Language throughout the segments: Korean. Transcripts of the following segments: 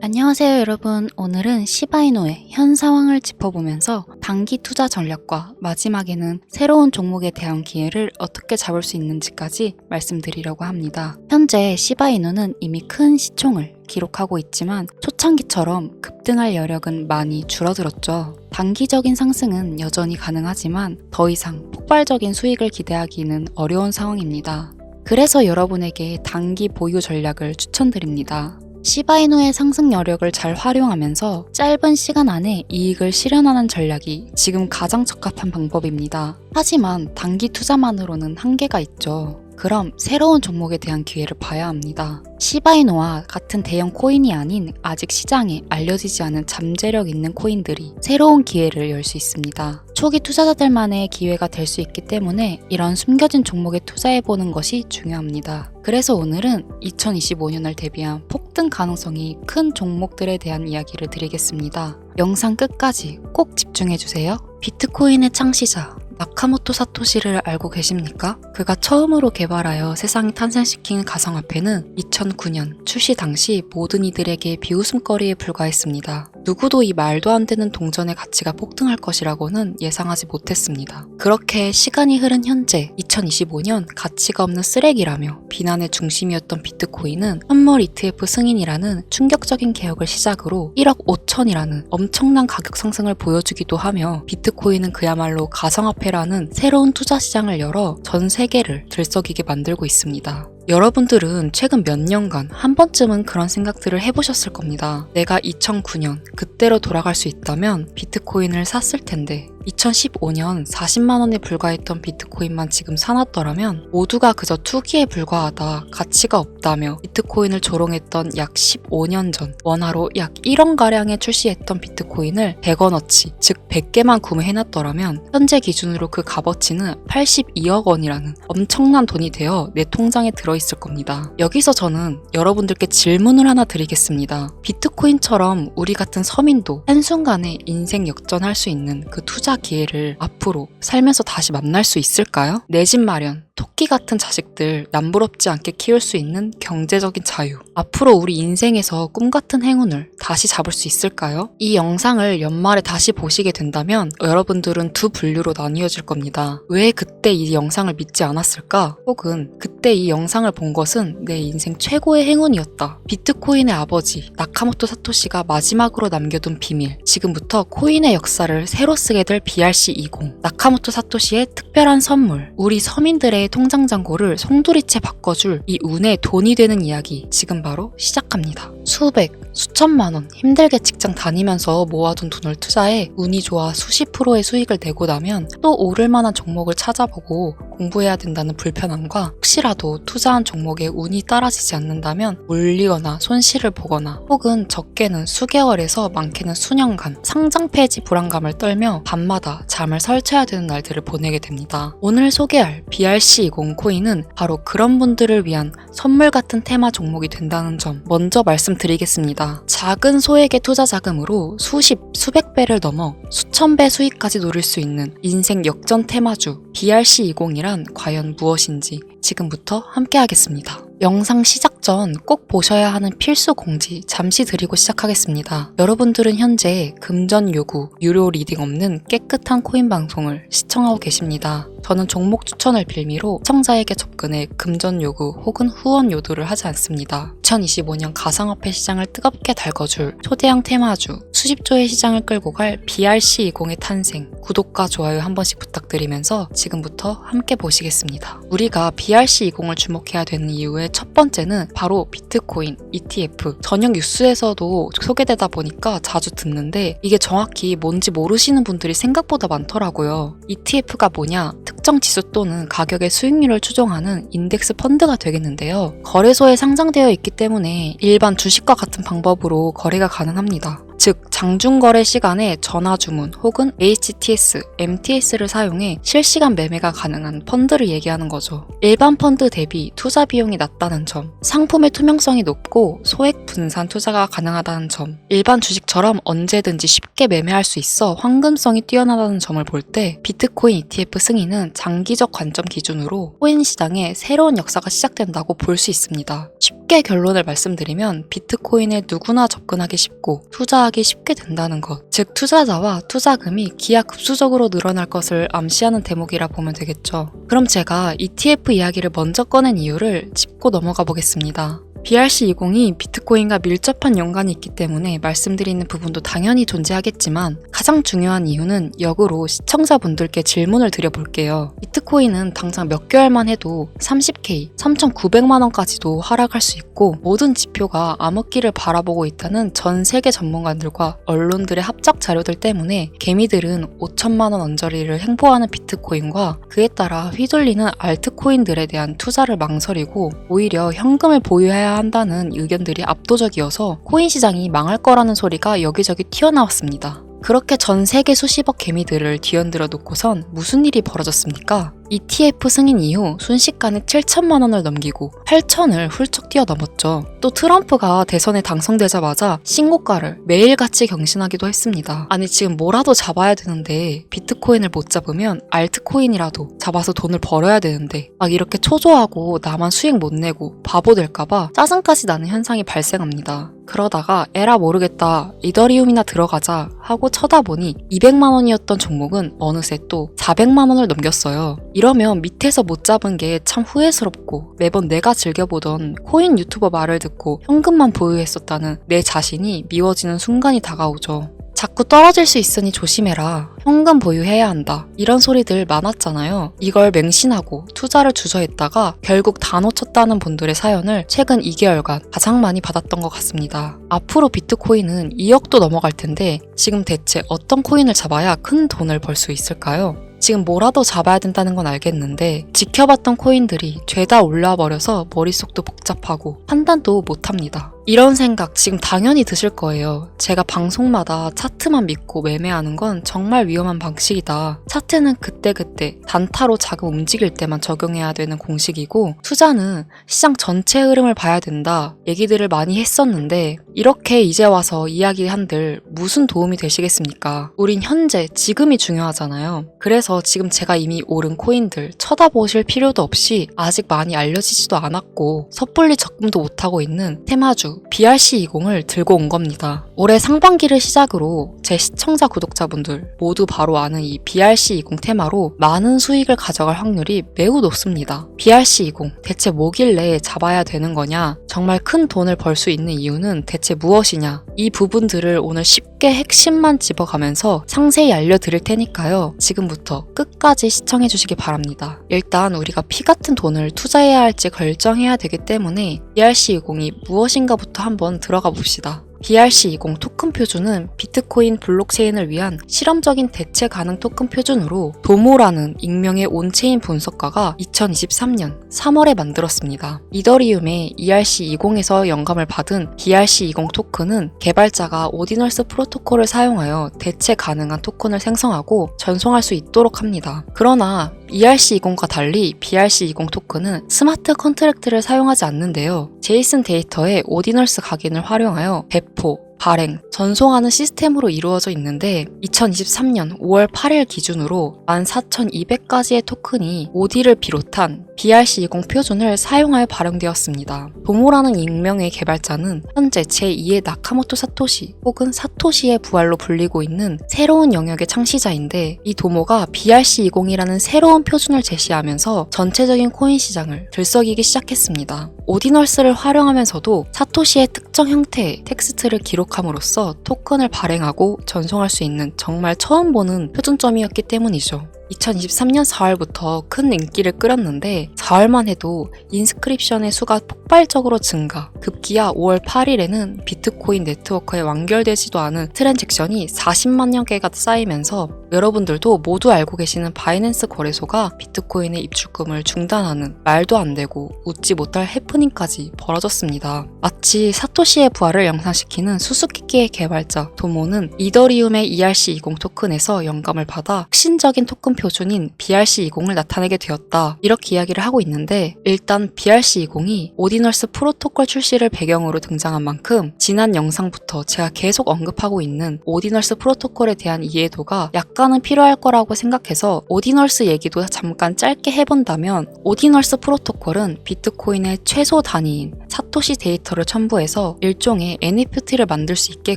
안녕하세요 여러분. 오늘은 시바이노의 현 상황을 짚어보면서 단기 투자 전략과 마지막에는 새로운 종목에 대한 기회를 어떻게 잡을 수 있는지까지 말씀드리려고 합니다. 현재 시바이노는 이미 큰 시총을 기록하고 있지만 초창기처럼 급등할 여력은 많이 줄어들었죠. 단기적인 상승은 여전히 가능하지만 더 이상 폭발적인 수익을 기대하기는 어려운 상황입니다. 그래서 여러분에게 단기 보유 전략을 추천드립니다. 시바이노의 상승 여력을 잘 활용하면서 짧은 시간 안에 이익을 실현하는 전략이 지금 가장 적합한 방법입니다. 하지만 단기 투자만으로는 한계가 있죠. 그럼 새로운 종목에 대한 기회를 봐야 합니다. 시바이노와 같은 대형 코인이 아닌 아직 시장에 알려지지 않은 잠재력 있는 코인들이 새로운 기회를 열 수 있습니다. 초기 투자자들만의 기회가 될 수 있기 때문에 이런 숨겨진 종목에 투자해보는 것이 중요합니다. 그래서 오늘은 2025년을 대비한 폭등 가능성이 큰 종목들에 대한 이야기를 드리겠습니다. 영상 끝까지 꼭 집중해주세요. 비트코인의 창시자 나카모토 사토시를 알고 계십니까? 그가 처음으로 개발하여 세상을 탄생시킨 가상화폐는 2009년 출시 당시 모든 이들에게 비웃음거리에 불과했습니다. 누구도 이 말도 안 되는 동전의 가치가 폭등할 것이라고는 예상하지 못했습니다. 그렇게 시간이 흐른 현재 2025년 가치가 없는 쓰레기라며 비난의 중심이었던 비트코인은 선물 ETF 승인이라는 충격적인 개혁을 시작으로 1억 5천이라는 엄청난 가격 상승을 보여주기도 하며 비트코인은 그야말로 가상화폐라는 새로운 투자 시장을 열어 전 세계를 들썩이게 만들고 있습니다. 여러분들은 최근 몇 년간 한 번쯤은 그런 생각들을 해보셨을 겁니다. 내가 2009년 그때로 돌아갈 수 있다면 비트코인을 샀을 텐데 2015년 40만 원에 불과했던 비트코인만 지금 사놨더라면 모두가 그저 투기에 불과하다, 가치가 없다며 비트코인을 조롱했던 약 15년 전 원화로 약 1원가량에 출시했던 비트코인을 100원어치, 즉 100개만 구매해놨더라면 현재 기준으로 그 값어치는 82억 원이라는 엄청난 돈이 되어 내 통장에 들어있을 겁니다. 여기서 저는 여러분들께 질문을 하나 드리겠습니다. 비트코인처럼 우리 같은 서민도 한순간에 인생 역전할 수 있는 그 투자 기회를 앞으로 살면서 다시 만날 수 있을까요? 내 집 마련, 토끼 같은 자식들 남부럽지 않게 키울 수 있는 경제적인 자유. 앞으로 우리 인생에서 꿈 같은 행운을 다시 잡을 수 있을까요? 이 영상을 연말에 다시 보시게 된다면 여러분들은 두 분류로 나뉘어질 겁니다. 왜 그때 이 영상을 믿지 않았을까? 혹은 그때 이 영상을 본 것은 내 인생 최고의 행운이었다. 비트코인의 아버지 나카모토 사토시가 마지막으로 남겨둔 비밀. 지금부터 코인의 역사를 새로 쓰게 될 BRC20. 나카모토 사토시의 특별한 선물. 우리 서민들의 통장 잔고를 송두리째 바꿔줄 이 운의 돈이 되는 이야기 지금 바로 시작합니다. 수백, 수천만 원 힘들게 직장 다니면서 모아둔 돈을 투자해 운이 좋아 수십 프로의 수익을 내고 나면 또 오를 만한 종목을 찾아보고 공부해야 된다는 불편함과 혹시라도 투자한 종목에 운이 따라지지 않는다면 물리거나 손실을 보거나 혹은 적게는 수개월에서 많게는 수년간 상장 폐지 불안감을 떨며 밤마다 잠을 설쳐야 되는 날들을 보내게 됩니다. 오늘 소개할 BRC20 코인은 바로 그런 분들을 위한 선물 같은 테마 종목이 된다는 점 먼저 말씀드리겠습니다. 작은 소액의 투자 자금으로 수십, 수백 배를 넘어 수천 배 수익까지 노릴 수 있는 인생 역전 테마주 BRC20이란 과연 무엇인지 지금부터 함께 하겠습니다. 영상 시작 전 꼭 보셔야 하는 필수 공지 잠시 드리고 시작하겠습니다. 여러분들은 현재 금전 요구, 유료 리딩 없는 깨끗한 코인 방송을 시청하고 계십니다. 저는 종목 추천을 빌미로 시청자에게 접근해 금전 요구 혹은 후원 요구를 하지 않습니다. 2025년 가상화폐 시장을 뜨겁게 달궈줄 초대형 테마주, 수십조의 시장을 끌고 갈 BRC20의 탄생, 구독과 좋아요 한 번씩 부탁드리면서 지금부터 함께 보시겠습니다. 우리가 BRC20을 주목해야 되는 이유의 첫 번째는 바로 비트코인, ETF, 저녁 뉴스에서도 소개되다 보니까 자주 듣는데 이게 정확히 뭔지 모르시는 분들이 생각보다 많더라고요. ETF가 뭐냐? 특정 지수 또는 가격의 수익률을 추종하는 인덱스 펀드가 되겠는데요. 거래소에 상장되어 있기 때문에 일반 주식과 같은 방법으로 거래가 가능합니다. 즉 장중거래 시간에 전화주문 혹은 HTS, MTS를 사용해 실시간 매매가 가능한 펀드를 얘기하는 거죠. 일반 펀드 대비 투자 비용이 낮다는 점, 상품의 투명성이 높고 소액 분산 투자가 가능하다는 점, 일반 주식처럼 언제든지 쉽게 매매할 수 있어 황금성이 뛰어나다는 점을 볼 때 비트코인 ETF 승인은 장기적 관점 기준으로 코인 시장에 새로운 역사가 시작된다고 볼 수 있습니다. 쉽게 결론을 말씀드리면 비트코인에 누구나 접근하기 쉽고 투자하기 쉽게 된다는 것, 즉 투자자와 투자금이 기하급수적으로 늘어날 것을 암시하는 대목이라 보면 되겠죠. 그럼 제가 ETF 이야기를 먼저 꺼낸 이유를 짚고 넘어가 보겠습니다. BRC20이 비트코인과 밀접한 연관이 있기 때문에 말씀드리는 부분도 당연히 존재하겠지만 가장 중요한 이유는 역으로 시청자분들께 질문을 드려볼게요. 비트코인은 당장 몇 개월만 해도 30K, 3,900만 원까지도 하락할 수 있고 모든 지표가 암흑기를 바라보고 있다는 전 세계 전문가들과 언론들의 합작 자료들 때문에 개미들은 5천만 원 언저리를 행보하는 비트코인과 그에 따라 휘둘리는 알트코인들에 대한 투자를 망설이고 오히려 현금을 보유해야 한다는 의견들이 압도적이어서 코인 시장이 망할 거라는 소리가 여기저기 튀어나왔습니다. 그렇게 전 세계 수십억 개미들을 뒤흔들어 놓고선 무슨 일이 벌어졌습니까? ETF 승인 이후 순식간에 7천만 원을 넘기고 8천을 훌쩍 뛰어넘었죠. 또 트럼프가 대선에 당선되자마자 신고가를 매일같이 경신하기도 했습니다. 아니 지금 뭐라도 잡아야 되는데 비트코인을 못 잡으면 알트코인이라도 잡아서 돈을 벌어야 되는데 막 이렇게 초조하고 나만 수익 못 내고 바보 될까봐 짜증까지 나는 현상이 발생합니다. 그러다가 에라 모르겠다 이더리움이나 들어가자 하고 쳐다보니 200만 원이었던 종목은 어느새 또 400만 원을 넘겼어요. 이러면 밑에서 못 잡은 게 참 후회스럽고 매번 내가 즐겨보던 코인 유튜버 말을 듣고 현금만 보유했었다는 내 자신이 미워지는 순간이 다가오죠. 자꾸 떨어질 수 있으니 조심해라. 현금 보유해야 한다. 이런 소리들 많았잖아요. 이걸 맹신하고 투자를 주저했다가 결국 다 놓쳤다는 분들의 사연을 최근 2개월간 가장 많이 받았던 것 같습니다. 앞으로 비트코인은 2억도 넘어갈 텐데 지금 대체 어떤 코인을 잡아야 큰 돈을 벌 수 있을까요? 지금 뭐라도 잡아야 된다는 건 알겠는데 지켜봤던 코인들이 죄다 올라와 버려서 머릿속도 복잡하고 판단도 못합니다. 이런 생각 지금 당연히 드실 거예요. 제가 방송마다 차트만 믿고 매매하는 건 정말 위험한 방식이다. 차트는 그때그때 단타로 자금 움직일 때만 적용해야 되는 공식이고 투자는 시장 전체 흐름을 봐야 된다. 얘기들을 많이 했었는데 이렇게 이제 와서 이야기한들 무슨 도움이 되시겠습니까? 우린 현재 지금이 중요하잖아요. 그래서 지금 제가 이미 오른 코인들 쳐다보실 필요도 없이 아직 많이 알려지지도 않았고 섣불리 적금도 못하고 있는 테마주 BRC20을 들고 온 겁니다. 올해 상반기를 시작으로 제 시청자 구독자분들 모두 바로 아는 이 BRC20 테마로 많은 수익을 가져갈 확률이 매우 높습니다. BRC20 대체 뭐길래 잡아야 되는 거냐? 정말 큰 돈을 벌 수 있는 이유는 대체 무엇이냐? 이 부분들을 오늘 쉽게 핵심만 집어가면서 상세히 알려드릴 테니까요. 지금부터 끝까지 시청해 주시기 바랍니다. 일단 우리가 피 같은 돈을 투자해야 할지 결정해야 되기 때문에 BRC20이 무엇인가부터 한번 들어가 봅시다. BRC20 토큰 표준은 비트코인 블록체인을 위한 실험적인 대체 가능 토큰 표준으로 도모라는 익명의 온체인 분석가가 2023년 3월에 만들었습니다. 이더리움의 ERC20에서 영감을 받은 BRC20 토큰은 개발자가 오디널스 프로토콜을 사용하여 대체 가능한 토큰을 생성하고 전송할 수 있도록 합니다. 그러나 ERC20과 달리 BRC20 토큰은 스마트 컨트랙트를 사용하지 않는데요. 제이슨 데이터의 오디널스 각인을 활용하여 배포, 발행, 전송하는 시스템으로 이루어져 있는데 2023년 5월 8일 기준으로 14,200가지의 토큰이 오디를 비롯한 BRC20 표준을 사용하여 발행되었습니다. 도모라는 익명의 개발자는 현재 제2의 나카모토 사토시 혹은 사토시의 부활로 불리고 있는 새로운 영역의 창시자인데 이 도모가 BRC20이라는 새로운 표준을 제시하면서 전체적인 코인 시장을 들썩이기 시작했습니다. 오디널스를 활용하면서도 사토시의 특정 형태의 텍스트를 기록함으로써 토큰을 발행하고 전송할 수 있는 정말 처음 보는 표준점이었기 때문이죠. 2023년 4월부터 큰 인기를 끌었는데 4월만 해도 인스크립션의 수가 폭발적으로 증가, 급기야 5월 8일에는 비트코인 네트워크에 완결되지도 않은 트랜잭션이 40만여 개가 쌓이면서 여러분들도 모두 알고 계시는 바이낸스 거래소가 비트코인의 입출금을 중단하는 말도 안 되고 웃지 못할 해프닝까지 벌어졌습니다. 마치 사토시의 부활을 연상시키는 수수께끼의 개발자 도모는 이더리움의 ERC20 토큰에서 영감을 받아 혁신적인 토큰 표준인 BRC20을 나타내게 되었다. 이렇게 이야기를 하고 있는데 일단 BRC20이 오디널스 프로토콜 출시를 배경으로 등장한 만큼 지난 영상부터 제가 계속 언급하고 있는 오디널스 프로토콜에 대한 이해도가 약간은 필요할 거라고 생각해서 오디널스 얘기도 잠깐 짧게 해본다면 오디널스 프로토콜은 비트코인의 최소 단위인 사토시 데이터를 첨부해서 일종의 NFT를 만들 수 있게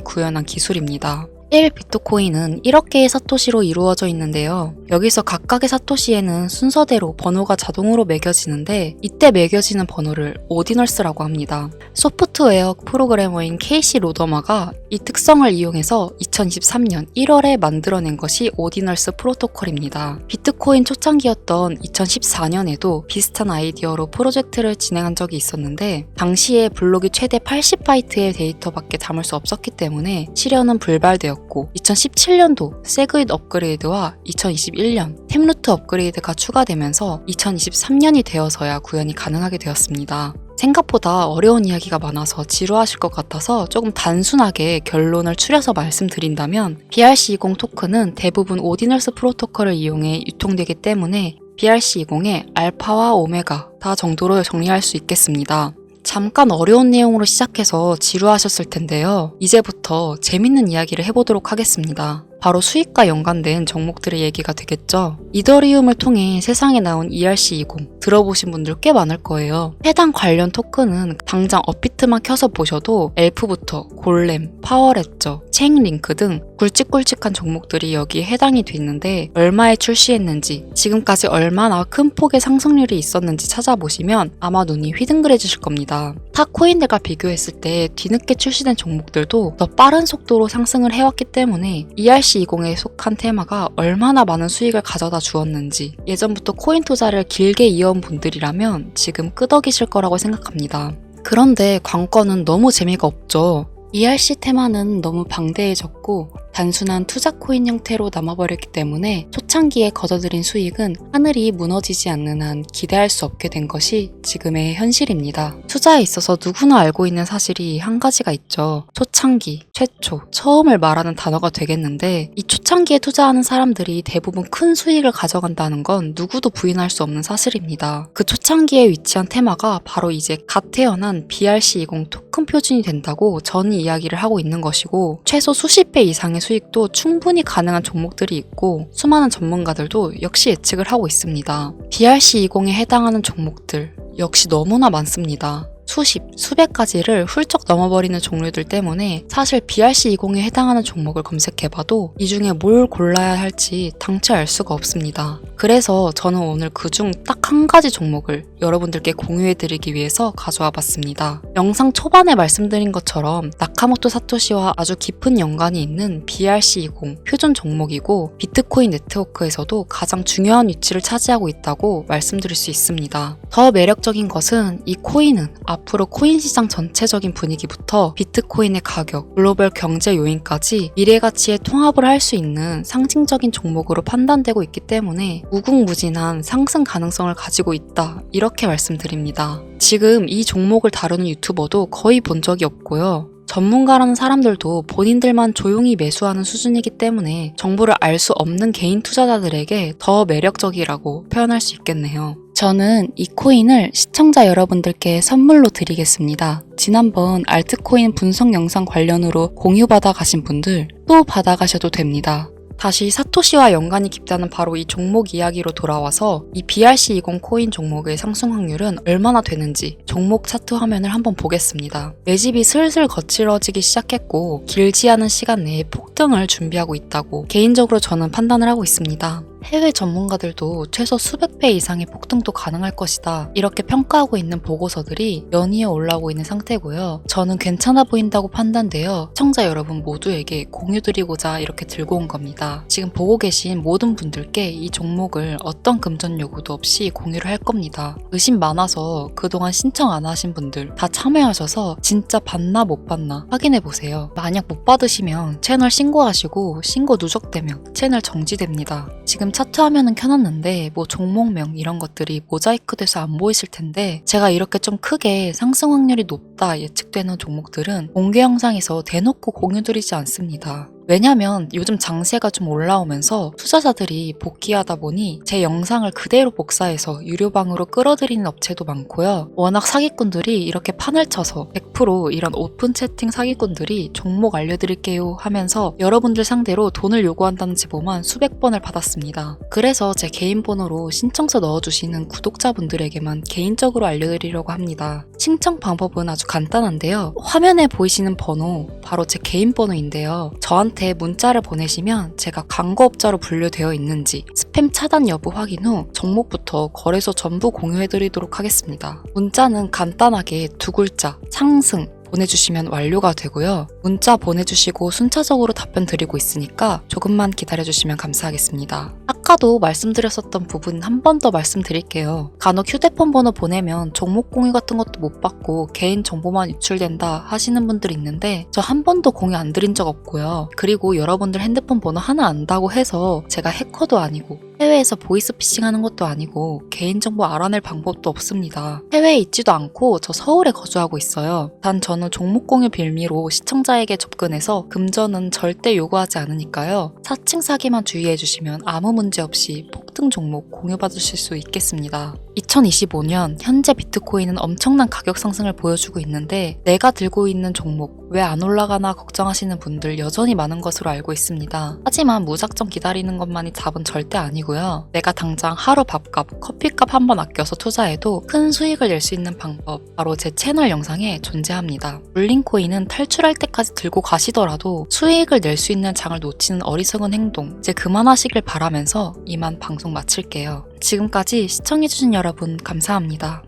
구현한 기술입니다. 1비트코인은 1억 개의 사토시로 이루어져 있는데요. 여기서 각각의 사토시에는 순서대로 번호가 자동으로 매겨지는데 이때 매겨지는 번호를 오디널스라고 합니다. 소프트웨어 프로그래머인 케이시 로더마가 이 특성을 이용해서 2023년 1월에 만들어낸 것이 오디널스 프로토콜입니다. 비트코인 초창기였던 2014년에도 비슷한 아이디어로 프로젝트를 진행한 적이 있었는데 당시에 블록이 최대 80바이트의 데이터밖에 담을 수 없었기 때문에 실현은 불발되었고 2017년도 세그잇 업그레이드와 2021년 템루트 업그레이드가 추가되면서 2023년이 되어서야 구현이 가능하게 되었습니다. 생각보다 어려운 이야기가 많아서 지루하실 것 같아서 조금 단순하게 결론을 추려서 말씀드린다면 BRC20 토큰은 대부분 오디널스 프로토콜을 이용해 유통되기 때문에 BRC20의 알파와 오메가 다 정도로 정리할 수 있겠습니다. 잠깐 어려운 내용으로 시작해서 지루하셨을 텐데요. 이제부터 재밌는 이야기를 해보도록 하겠습니다. 바로 수익과 연관된 종목들의 얘기가 되겠죠. 이더리움을 통해 세상에 나온 ERC20 들어보신 분들 꽤 많을 거예요. 해당 관련 토큰은 당장 업비트만 켜서 보셔도 엘프부터 골렘, 파워레저, 체인링크 등 굵직굵직한 종목들이 여기에 해당이 돼 있는데 얼마에 출시했는지 지금까지 얼마나 큰 폭의 상승률이 있었는지 찾아보시면 아마 눈이 휘둥그레지실 겁니다. 타 코인들과 비교했을 때 뒤늦게 출시된 종목들도 더 빠른 속도로 상승을 해왔기 때문에 ERC20에 속한 테마가 얼마나 많은 수익을 가져다 주었는지 예전부터 코인 투자를 길게 이어온 분들이라면 지금 끄덕이실 거라고 생각합니다. 그런데 관건은 너무 재미가 없죠. ERC 테마는 너무 방대해졌고 단순한 투자 코인 형태로 남아버렸기 때문에 초창기에 거둬들인 수익은 하늘이 무너지지 않는 한 기대할 수 없게 된 것이 지금의 현실입니다. 투자에 있어서 누구나 알고 있는 사실이 한 가지가 있죠. 초창기, 최초, 처음을 말하는 단어가 되겠는데 이 초창기에 투자하는 사람들이 대부분 큰 수익을 가져간다는 건 누구도 부인할 수 없는 사실입니다. 그 초창기에 위치한 테마가 바로 이제 갓 태어난 BRC20 토큰 표준이 된다고 저는 이야기를 하고 있는 것이고 최소 수십 배 이상의 수익도 충분히 가능한 종목들이 있고 수많은 전문가들도 역시 예측을 하고 있습니다. BRC20에 해당하는 종목들 역시 너무나 많습니다. 수십, 수백 가지를 훌쩍 넘어버리는 종류들 때문에 사실 BRC20에 해당하는 종목을 검색해봐도 이 중에 뭘 골라야 할지 당최 알 수가 없습니다. 그래서 저는 오늘 그중 딱 한 가지 종목을 여러분들께 공유해드리기 위해서 가져와 봤습니다. 영상 초반에 말씀드린 것처럼 나카모토 사토시와 아주 깊은 연관이 있는 BRC20 표준 종목이고 비트코인 네트워크에서도 가장 중요한 위치를 차지하고 있다고 말씀드릴 수 있습니다. 더 매력적인 것은 이 코인은 앞으로 코인 시장 전체적인 분위기부터 비트코인의 가격, 글로벌 경제 요인까지 미래 가치에 통합을 할 수 있는 상징적인 종목으로 판단되고 있기 때문에 무궁무진한 상승 가능성을 가지고 있다. 이렇게 말씀드립니다. 지금 이 종목을 다루는 유튜버도 거의 본 적이 없고요. 전문가라는 사람들도 본인들만 조용히 매수하는 수준이기 때문에 정보를 알 수 없는 개인 투자자들에게 더 매력적이라고 표현할 수 있겠네요. 저는 이 코인을 시청자 여러분들께 선물로 드리겠습니다. 지난번 알트코인 분석 영상 관련으로 공유받아 가신 분들 또 받아가셔도 됩니다. 다시 사토시와 연관이 깊다는 바로 이 종목 이야기로 돌아와서 이 BRC20 코인 종목의 상승 확률은 얼마나 되는지 종목 차트 화면을 한번 보겠습니다. 매집이 슬슬 거칠어지기 시작했고 길지 않은 시간 내에 폭등을 준비하고 있다고 개인적으로 저는 판단을 하고 있습니다. 해외 전문가들도 최소 수백 배 이상의 폭등도 가능할 것이다. 이렇게 평가하고 있는 보고서들이 연이어 올라오고 있는 상태고요. 저는 괜찮아 보인다고 판단되어 시청자 여러분 모두에게 공유드리고자 이렇게 들고 온 겁니다. 지금 보고 계신 모든 분들께 이 종목을 어떤 금전 요구도 없이 공유를 할 겁니다. 의심 많아서 그동안 신청 안 하신 분들 다 참여하셔서 진짜 받나 못 받나 확인해보세요. 만약 못 받으시면 채널 신고하시고 신고 누적되면 채널 정지됩니다. 지금 차트 화면은 켜놨는데 뭐 종목명 이런 것들이 모자이크 돼서 안 보이실 텐데 제가 이렇게 좀 크게 상승 확률이 높다 예측되는 종목들은 공개 영상에서 대놓고 공유드리지 않습니다. 왜냐면 요즘 장세가 좀 올라오면서 투자자들이 복귀하다 보니 제 영상을 그대로 복사해서 유료방으로 끌어들이는 업체도 많고요. 워낙 사기꾼들이 이렇게 판을 쳐서 100% 이런 오픈 채팅 사기꾼들이 종목 알려드릴게요 하면서 여러분들 상대로 돈을 요구한다는 제보만 수백 번을 받았습니다. 그래서 제 개인 번호로 신청서 넣어주시는 구독자분들에게만 개인적으로 알려드리려고 합니다. 신청 방법은 아주 간단한데요. 화면에 보이시는 번호 바로 제 개인 번호인데요. 저한테 문자를 보내시면 제가 광고업자로 분류되어 있는지 스팸 차단 여부 확인 후 종목부터 거래소 전부 공유해드리도록 하겠습니다. 문자는 간단하게 두 글자 상승 보내주시면 완료가 되고요. 문자 보내주시고 순차적으로 답변 드리고 있으니까 조금만 기다려주시면 감사하겠습니다. 아까도 말씀드렸었던 부분 한 번 더 말씀드릴게요. 간혹 휴대폰 번호 보내면 종목 공유 같은 것도 못 받고 개인 정보만 유출된다 하시는 분들이 있는데 저 한 번도 공유 안 드린 적 없고요. 그리고 여러분들 핸드폰 번호 하나 안다고 해서 제가 해커도 아니고 해외에서 보이스피싱 하는 것도 아니고 개인정보 알아낼 방법도 없습니다. 해외에 있지도 않고 저 서울에 거주하고 있어요. 단 저는 종목 공유 빌미로 시청자에게 접근해서 금전은 절대 요구하지 않으니까요. 사칭 사기만 주의해주시면 아무 문제 없이 폭등 종목 공유받으실 수 있겠습니다. 2025년 현재 비트코인은 엄청난 가격 상승을 보여주고 있는데 내가 들고 있는 종목 왜 안 올라가나 걱정하시는 분들 여전히 많은 것으로 알고 있습니다. 하지만 무작정 기다리는 것만이 답은 절대 아니고요. 내가 당장 하루 밥값, 커피값 한 번 아껴서 투자해도 큰 수익을 낼 수 있는 방법 바로 제 채널 영상에 존재합니다. 물린코인은 탈출할 때까지 들고 가시더라도 수익을 낼 수 있는 장을 놓치는 어리석은 행동 이제 그만하시길 바라면서 이만 방송 마칠게요. 지금까지 시청해주신 여러분 감사합니다.